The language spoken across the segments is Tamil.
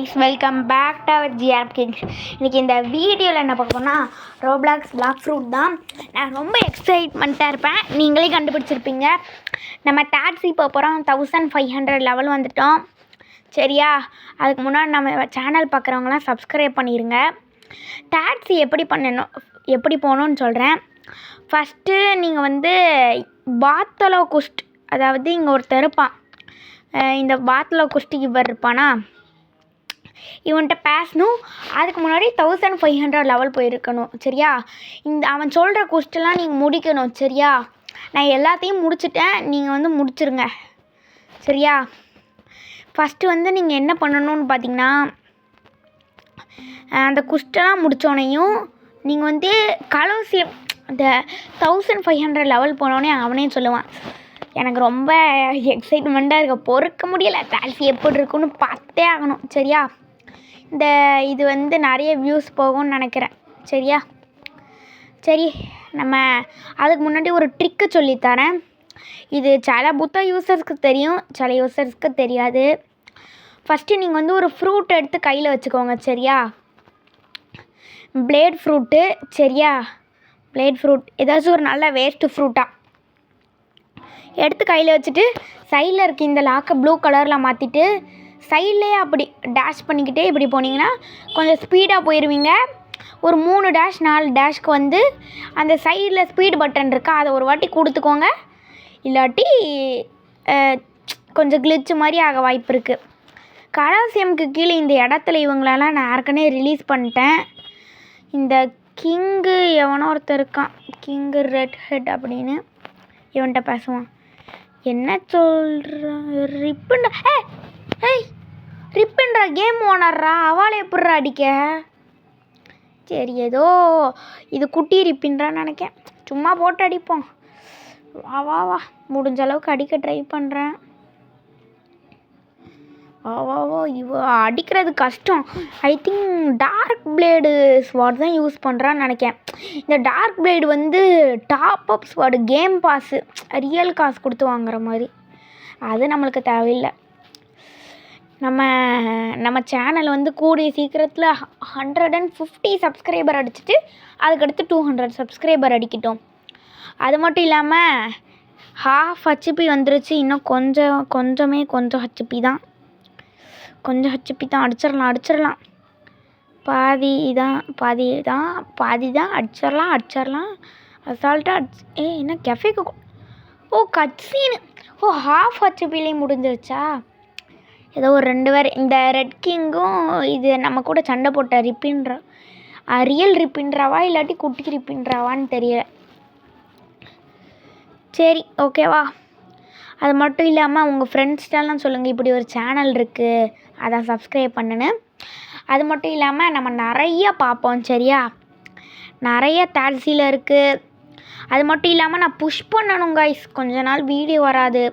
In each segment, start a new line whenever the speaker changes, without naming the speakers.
Guys, welcome back to our GR kings. இன்றைக்கி இந்த வீடியோவில் என்ன பார்க்கணும்னா ரோப்ளாக்ஸ் பிளாக் ஃப்ரூட் தான். நான் ரொம்ப எக்ஸைட்மெண்ட்டாக இருப்பேன், நீங்களே கண்டுபிடிச்சிருப்பீங்க. நம்ம டாக்ஸி போகிறோம். 1500 லெவல் வந்துட்டோம். சரியா? அதுக்கு முன்னாடி நம்ம சேனல் பார்க்குறவங்களாம் சப்ஸ்கிரைப் பண்ணிடுங்க. டாக்ஸி எப்படி போகணுன்னு சொல்கிறேன். ஃபஸ்ட்டு நீங்கள் பாத்தலோ குஸ்ட், அதாவது இங்கே ஒருத்தர் இருப்பான். இந்த பாத்தலோ குஸ்ட் இவர் இருப்பானா, இவன்கிட்ட பேசணும். அதுக்கு முன்னாடி 1500 லெவல் போயிருக்கணும். சரியா? அவன் சொல்கிற குஸ்டெல்லாம் நீங்கள் முடிக்கணும். சரியா? நான் எல்லாத்தையும் முடிச்சிட்டேன், நீங்கள் முடிச்சிருங்க. சரியா? ஃபஸ்ட்டு நீங்கள் என்ன பண்ணணும்னு பார்த்தீங்கன்னா, அந்த குஸ்டெல்லாம் முடித்தோடனையும் நீங்கள் கலோசியம் அந்த 1500 லெவல் போனோடனே அவனே சொல்லுவான், எனக்கு ரொம்ப எக்ஸைட்மெண்ட்டாக இருக்க, பொறுக்க முடியலை, டாக்ஸி எப்படி இருக்குன்னு பார்த்தே ஆகணும். சரியா? இது நிறைய வியூஸ் போகும்னு நினைக்கிறேன். சரியா? சரி, நம்ம அதுக்கு முன்னாடி ஒரு ட்ரிக்கு சொல்லித்தரேன். இது சில புத்த யூசர்ஸ்க்கு தெரியும், சில யூசர்ஸ்க்கு தெரியாது. ஃபஸ்ட்டு நீங்கள் ஒரு ஃப்ரூட் எடுத்து கையில் வச்சுக்கோங்க. சரியா? Blade fruit. சரியா? பிளேட் ஃப்ரூட் ஏதாச்சும் ஒரு நல்ல வேஸ்ட்டு ஃப்ரூட்டாக எடுத்து கையில் வச்சுட்டு சைடில் இருக்க இந்த லாக்கை ப்ளூ கலரில் மாற்றிட்டு சைட்லேயே அப்படி டேஷ் பண்ணிக்கிட்டே இப்படி போனீங்கன்னா கொஞ்சம் ஸ்பீடாக போயிடுவீங்க. ஒரு 3 டேஷ் 4 டேஷ்க்கு அந்த சைடில் ஸ்பீடு பட்டன் இருக்கா, அதை ஒரு வாட்டி கொடுத்துக்கோங்க. இல்லாட்டி கொஞ்சம் கிளிச்சு மாதிரி ஆக வாய்ப்பு இருக்குது. கலாசியமுக்கு கீழே இந்த இடத்துல இவங்களெல்லாம் நான் ஏற்கனவே ரிலீஸ் பண்ணிட்டேன். இந்த கிங்கு எவனோ ஒருத்தர் இருக்கான், கிங்கு ரெட் ஹெட் அப்படின்னு, இவன்கிட்ட பேசுவான். என்ன சொல்கிறான்? ரிப்புண்டா. ஏய், ரிப்புன்றா கேம் ஓனர்றா, அவளை எப்பட்றா அடிக்க? சரி, ஏதோ இது குட்டி ரிப்பின்றான்னு நினைக்கேன். சும்மா போட்டு அடிப்போம். வா வா, முடிஞ்ச அளவுக்கு அடிக்க ட்ரை பண்ணுறேன். வா இவ அடிக்கிறது கஷ்டம். I think dark blade squad தான் யூஸ் பண்ணுறான்னு நினைக்கேன். இந்த dark blade top up squad, game pass, real காசு கொடுத்து வாங்குற மாதிரி. அது நம்மளுக்கு தேவையில்லை. நம்ம சேனல் கூடிய சீக்கிரத்தில் 150 சப்ஸ்கிரைபர் அடிச்சுட்டு அதுக்கடுத்து 200 சப்ஸ்கிரைபர் அடிக்கிட்டோம். அது மட்டும் இல்லாமல் ½ HP வந்துருச்சு. இன்னும் கொஞ்சம் HP தான். கொஞ்சம் HP தான். அடிச்சிடலாம். பாதி தான் அடிச்சிடலாம். அசால்ட்டாக என்ன கெஃபேக்கு கட்சீனு. ½ HPலேயும் முடிஞ்சிருச்சா? ஏதோ ஒரு 2 பேர், இந்த ரெட் கிங்கும் இது நம்ம கூட சண்டை போட்ட ரிப்பின்றா, ரியல் ரிப்பின்றாவா இல்லாட்டி குட்டி ரிப்பின்றாவான்னு தெரியல. சரி, ஓகேவா? அது மட்டும் இல்லாமல் உங்கள் ஃப்ரெண்ட்ஸ்டெல்லாம் சொல்லுங்கள், இப்படி ஒரு சேனல் இருக்குது, அதை சப்ஸ்கிரைப் பண்ணுன்னு. அது மட்டும் இல்லாமல் நம்ம நிறைய பார்ப்போம். சரியா? நிறைய டாக்ஸியில் இருக்குது. அது மட்டும் இல்லாமல் நான் புஷ் பண்ணணும் கைஸ், கொஞ்ச நாள் வீடியோ வராது.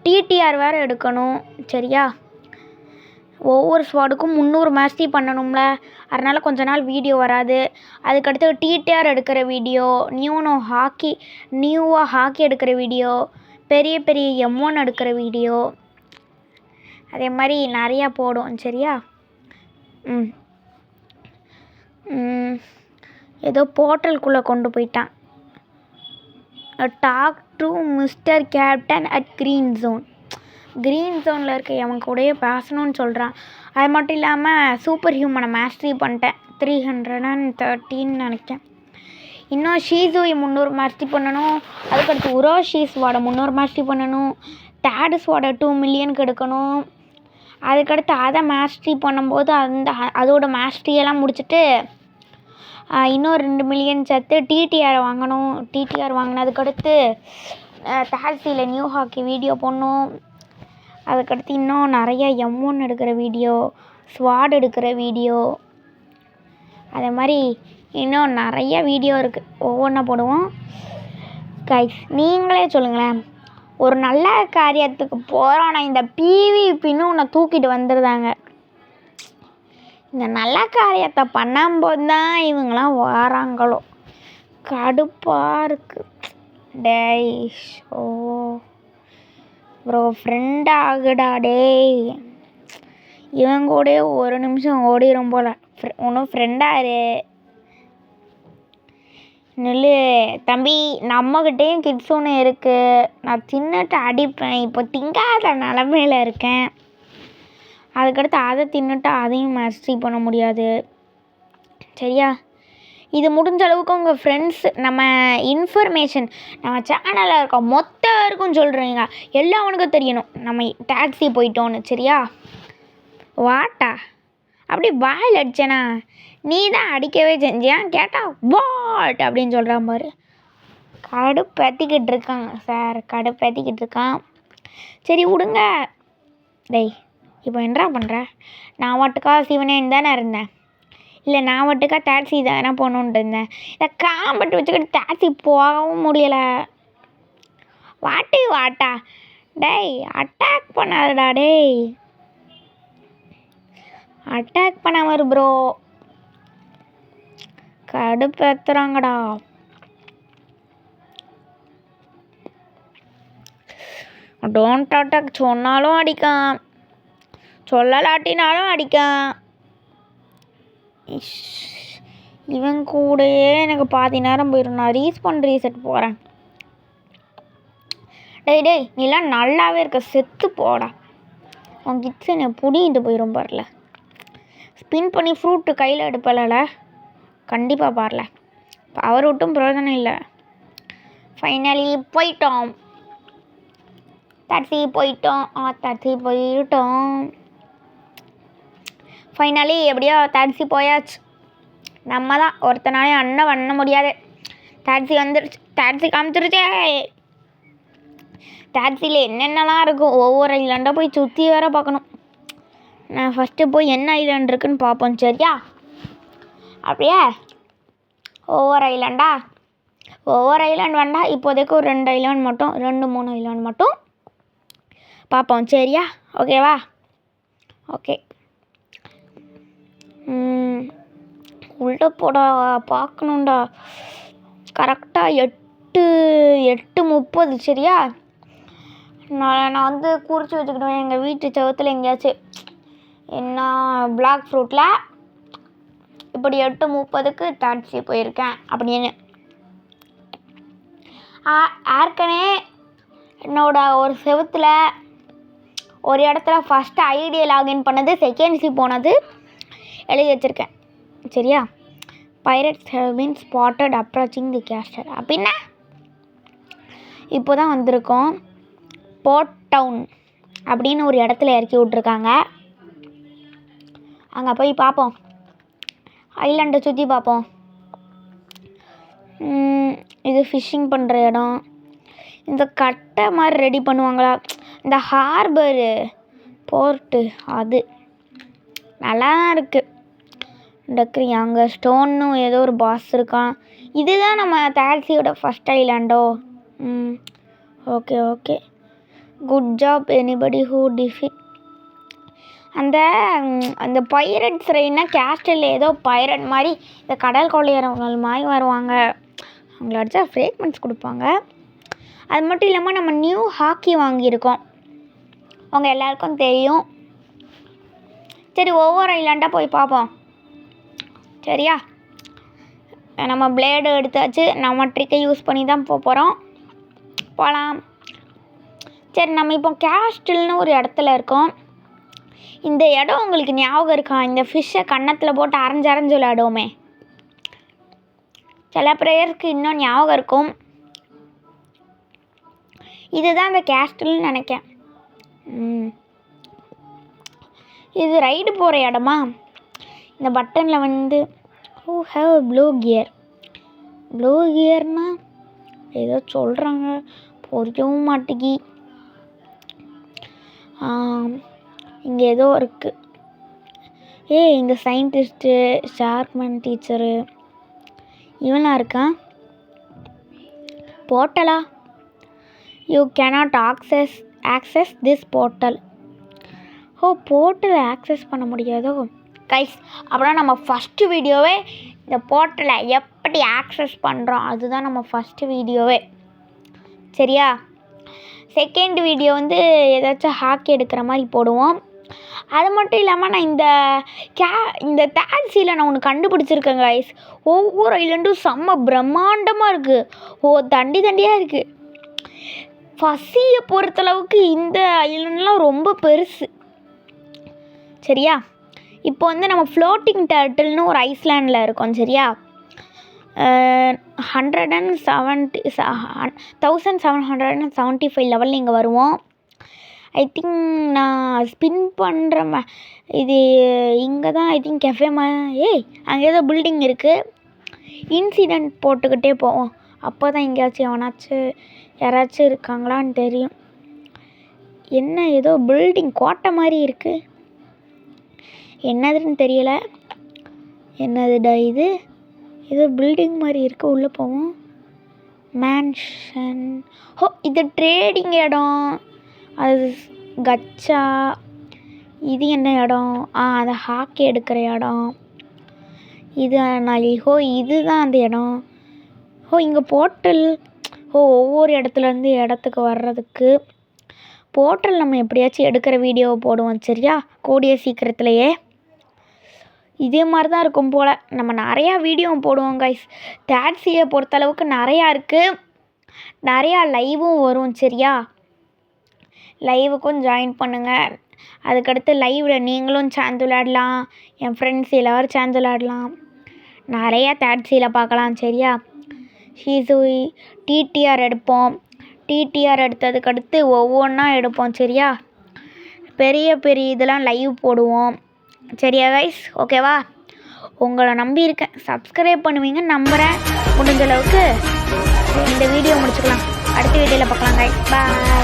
TTR வேறு எடுக்கணும். சரியா? ஒவ்வொரு ஸ்வாடுக்கும் 300 மாஸ்டரி பண்ணணும்ல, அதனால் கொஞ்ச நாள் வீடியோ வராது. அதுக்கடுத்து TTR எடுக்கிற வீடியோ, நியூவாக ஹாக்கி எடுக்கிற வீடியோ, பெரிய M1 எடுக்கிற வீடியோ, அதே மாதிரி நிறையா போடும். சரியா? ஏதோ போர்ட்டலுக்குள்ளே கொண்டு போயிட்டான். Talk to mister captain at green ஜோனில் இருக்க அவன் கூடயே பேசணும்னு சொல்கிறான். அது மட்டும் இல்லாமல் சூப்பர் ஹியூமனை மாஸ்டரி பண்ணிட்டேன், 313 நினைக்கிறேன். இன்னும் ஷீசூயை 300 மாஸ்டரி பண்ணணும். அதுக்கடுத்து உரோஷி ஸ்வாடை 300 மாஸ்டரி பண்ணணும். தேர்டு ஸ்வாடை 2 மில்லியனுக்கு எடுக்கணும். அதுக்கடுத்து அதை மாஸ்டரி பண்ணும்போது அதோட மாஸ்டரியெல்லாம் முடிச்சுட்டு இன்னும் 2 மில்லியன் சேர்த்து TTR வாங்கணும். TTR வாங்கினதுக்கடுத்து டாக்ஸியில் நியூ ஹாக்கி வீடியோ போடணும். அதுக்கடுத்து இன்னும் நிறைய M1 எடுக்கிற வீடியோ, ஸ்வாட் எடுக்கிற வீடியோ, அதே மாதிரி இன்னும் நிறைய வீடியோ இருக்குது, ஒவ்வொன்றா போடுவோம். கைஸ், நீங்களே சொல்லுங்களேன், ஒரு நல்ல காரியத்துக்கு போகிறோன்னா இந்த PVPன்னு உன்னை தூக்கிட்டு வந்துடுதாங்க. இந்த நல்ல காரியத்தை பண்ணும்போது தான் இவங்களாம் வராங்களோ, கடுப்பாக இருக்குது. டேய் ப்ரோ, ஃப்ரெண்ட் ஆகுடா டேய். இவன் கூட ஒரு நிமிஷம் ஓடிடும் போல். ஒன்றும் ஃப்ரெண்டாரு நெல் தம்பி. நம்மக்கிட்டேயும் கிட்ஸ் ஒன்று இருக்குது. நான் தின்னுட்டு அடிப்பேன். இப்போ திங்காத நிலமையில இருக்கேன். அதுக்கடுத்து அதை தின்னுட்டு அதையும் மாஸ்டரி பண்ண முடியாது. சரியா? இது முடிஞ்ச அளவுக்கு உங்கள் ஃப்ரெண்ட்ஸ் நம்ம இன்ஃபர்மேஷன் நம்ம சேனலில் இருக்க மொத்த பேருக்கும் சொல்கிறீங்க. எல்லாவனுக்கும் தெரியணும் நம்ம டாக்ஸி போயிட்டோன்னு. சரியா? வாட்டா அப்படி வாயில் அடிச்சேனா நீ தான் அடிக்கவே செஞ்சியான் கேட்டால் வாட் அப்படின்னு சொல்கிறான் பாரு. கடுப்பேற்றிக்கிட்டு இருக்காங்க சார், கடுப்பேற்றிக்கிட்டு இருக்கான். சரி விடுங்க. டேய் இப்போ என்ன பண்ணுற? நான் வாட்டுக்கா சிவனேன்னு தானே இருந்தேன். இல்லை நான் வாட்டுக்கா டாக்ஸி தானே போகணுன்ட்டு இருந்தேன். இதை காம்பட்டு வச்சுக்கிட்டு டாக்ஸி போகவும் முடியலை. வாட்டா டேய் அட்டாக் பண்ணாதடா. டேய் அட்டாக் பண்ணாம ப்ரோ. கடுப்பேத்துறாங்கடா. டோன்ட் அட்டாக் சொன்னாலும் அடிக்கான், சொல்லலாட்டினாலும் அடிக்கான். இவன் கூடயே எனக்கு பாதி நேரம் போயிடும். நான் ரீசெட் போகிறேன். டேய் நீலாம் நல்லாவே இருக்க, செத்து போடா. உன் கிட்ஸ் என்னை பிடிங்கிட்டு போயிடும் பாருல. ஸ்பின் பண்ணி ஃப்ரூட்டு கையில் எடுப்பல கண்டிப்பாக பாரல. பவர் விட்டும் பிரயோஜனம் இல்லை. ஃபைனலி போயிட்டோம். டாக்ஸி போயிட்டோம். ஃபைனலி எப்படியோ டாக்ஸி போயாச்சு. நம்ம தான் ஒருத்தனாலே அண்ணன் பண்ண முடியாது. டாக்ஸி வந்துருச்சு, டாக்ஸி காமிச்சிருச்சே. டாக்ஸியில் என்னென்னலாம் இருக்கும் ஒவ்வொரு ஐலாண்டாக போய் சுற்றி வேற பார்க்கணும். நான் ஃபஸ்ட்டு போய் என்ன ஐலாண்ட் இருக்குன்னு பார்ப்போம். சரியா? அப்படியே ஒவ்வொரு ஐலாண்ட் வேண்டாம். இப்போதைக்கு ஒரு 2 ஐலாண்ட் மட்டும், 2-3 ஐலாண்ட் மட்டும் பார்ப்போம். சரியா? ஓகேவா? ஓகே. உள்ள போடா பார்க்கணுண்டா. கரெக்டாக 8:30. சரியா? நான் வந்து குறித்து வச்சுக்கிடுவேன் எங்கள் வீட்டு செவத்தில் எங்கேயாச்சும். என்ன பிளாக் ஃப்ரூட்டில் இப்படி 8:30க்கு டாக்ஸி போயிருக்கேன் அப்படின்னு. ஏற்கனவே என்னோட ஒரு செவத்தில் ஒரு இடத்துல ஃபஸ்ட்டு ஐடியை லாகின் பண்ணது, செகண்ட் சி போனது எழுதி வச்சுருக்கேன். சரியா? Pirates have been spotted approaching the castle அப்படின்னா இப்போ தான் வந்திருக்கோம். போர்ட் டவுன் அப்படின்னு ஒரு இடத்துல இறக்கி விட்ருக்காங்க. அங்கே போய் பார்ப்போம். ஐலாண்டை சுற்றி பார்ப்போம். இது ஃபிஷ்ஷிங் பண்ணுற இடம். இந்த கட்டை மாதிரி ரெடி பண்ணுவாங்களா, இந்த ஹார்பரு போர்ட்டு, அது நல்லா தான் இருக்குது. டக்ரி அங்கே ஸ்டோன்னு ஏதோ ஒரு பாஸ் இருக்கான். இதுதான் நம்ம டாக்ஸியோட ஃபஸ்ட் ஐலாண்டோ? Okay. Good job anybody who defeat. அந்த பைரட்ஸ் ரெயின்னா கேஸ்டலில் ஏதோ பைரட் மாதிரி இந்த கடல் கொள்ளையறவங்க மாதிரி வருவாங்க. அவங்கள அடித்தா ஃப்ரேக்மெண்ட்ஸ் கொடுப்பாங்க. அது மட்டும் இல்லாமல் நம்ம நியூ ஹாக்கி வாங்கியிருக்கோம், அவங்க எல்லாருக்கும் தெரியும். சரி ஒவ்வொரு ஐலாண்டாக போய் பார்ப்போம். சரியா? நம்ம பிளேடு எடுத்தாச்சு. நம்ம ட்ரிக்கை யூஸ் பண்ணி தான் போகிறோம். போகலாம். சரி நம்ம இப்போ கேஸ்டல்னு ஒரு இடத்துல இருக்கோம். இந்த இடம் உங்களுக்கு ஞாபகம் இருக்கா? இந்த ஃபிஷ்ஷை கன்னத்தில் போட்டு அரைஞ்சு விளையாடுவோமே. சில பேருக்கு இன்னும் ஞாபகம் இருக்கும். இதுதான் இந்த கேஸ்டல்னு நினைக்கிறேன். இது ரைடு போகிற இடமா? இந்த பட்டனில் வந்து ஹூ ஹேவ் ப்ளூ கியர்னா ஏதோ சொல்கிறாங்க, புரியவும் மாட்டேங்கி. இங்கே ஏதோ இருக்குது. இந்த சயின்டிஸ்ட்டு, ஷார்க்மேன் டீச்சரு இவனாக இருக்கான். போர்ட்டலா? You cannot access this portal. போர்ட்டலை ஆக்சஸ் பண்ண முடியாதோ கைஸ்? அப்படின்னா நம்ம ஃபஸ்ட்டு வீடியோவே இந்த போர்ட்டலை எப்படி ஆக்சஸ் பண்ணுறோம் அதுதான் நம்ம ஃபஸ்ட்டு வீடியோவே. சரியா? செகண்ட் வீடியோ வந்து ஏதாச்சும் ஹாக்கி எடுக்கிற மாதிரி போடுவோம். அது மட்டும் இல்லாமல் நான் இந்த டாக்ஸியில் நான் ஒன்று கண்டுபிடிச்சிருக்கேன் கைஸ். ஒவ்வொரு ஐலண்டும் செம்ம பிரம்மாண்டமாக இருக்குது. தண்டியாக இருக்குது. ஃபஸியை பொறுத்தளவுக்கு இந்த ஐலண்ட்லாம் ரொம்ப பெருசு. சரியா, இப்போ வந்து நம்ம ஃப்ளோட்டிங் டர்ட்டில்னு ஒரு ஐஸ்லேண்டில் இருக்கோம். சரியா, 1775 லெவலில் இங்கே வருவோம். ஐ திங்க் நான் ஸ்பின் பண்ணுற இது இங்கே தான் ஐ திங்க் கெஃபே அங்கே ஏதோ பில்டிங் இருக்குது. இன்சிடெண்ட் போட்டுக்கிட்டே போவோம். அப்போ தான் எங்கேயாச்சும் யாராச்சும் இருக்காங்களான்னு தெரியும். என்ன ஏதோ பில்டிங் கோட்டை மாதிரி இருக்குது, என்னதுன்னு தெரியலை. என்னதுடா இது? ஏதோ பில்டிங் மாதிரி இருக்குது. உள்ளே போவோம். மேன்ஷன். இது ட்ரேடிங் இடம். அது கச்சா. இது என்ன இடம்? அது ஹாக்கி எடுக்கிற இடம். இது இதுதான் அந்த இடம். இங்கே போர்ட்டல். ஒவ்வொரு இடத்துலேருந்து இடத்துக்கு வர்றதுக்கு போர்ட்டல் நம்ம எப்படியாச்சும் எடுக்கிற வீடியோவை போடுவோம். சரியா, கூடிய சீக்கிரத்துலையே. இதே மாதிரி தான் இருக்கும் போல். நம்ம நிறையா வீடியோ போடுவோம் கைஸ். டாக்ஸியை பொறுத்தளவுக்கு நிறையா இருக்குது. நிறையா லைவும் வரும். சரியா, லைவுக்கும் ஜாயின் பண்ணுங்கள். அதுக்கடுத்து லைவில் நீங்களும் சேர்ந்து விளையாடலாம். என் ஃப்ரெண்ட்ஸ் எல்லோரும் சேர்ந்து விளையாடலாம். நிறையா டாக்ஸியில் பார்க்கலாம். சரியா, டிடிஆர் எடுப்போம். டிடிஆர் எடுத்ததுக்கடுத்து ஒவ்வொன்றா எடுப்போம். சரியா, பெரிய இதெல்லாம் லைவ் போடுவோம். சரியா கைஸ், ஓகேவா? உங்களை நம்பி இருக்கேன். சப்ஸ்கிரைப் பண்ணுவீங்கன்னு நம்புகிறேன். முடிஞ்ச அளவுக்கு இந்த வீடியோ முடிச்சுக்கலாம். அடுத்த வீடியோவில் பார்க்கலாம் கைஸ். பாய்.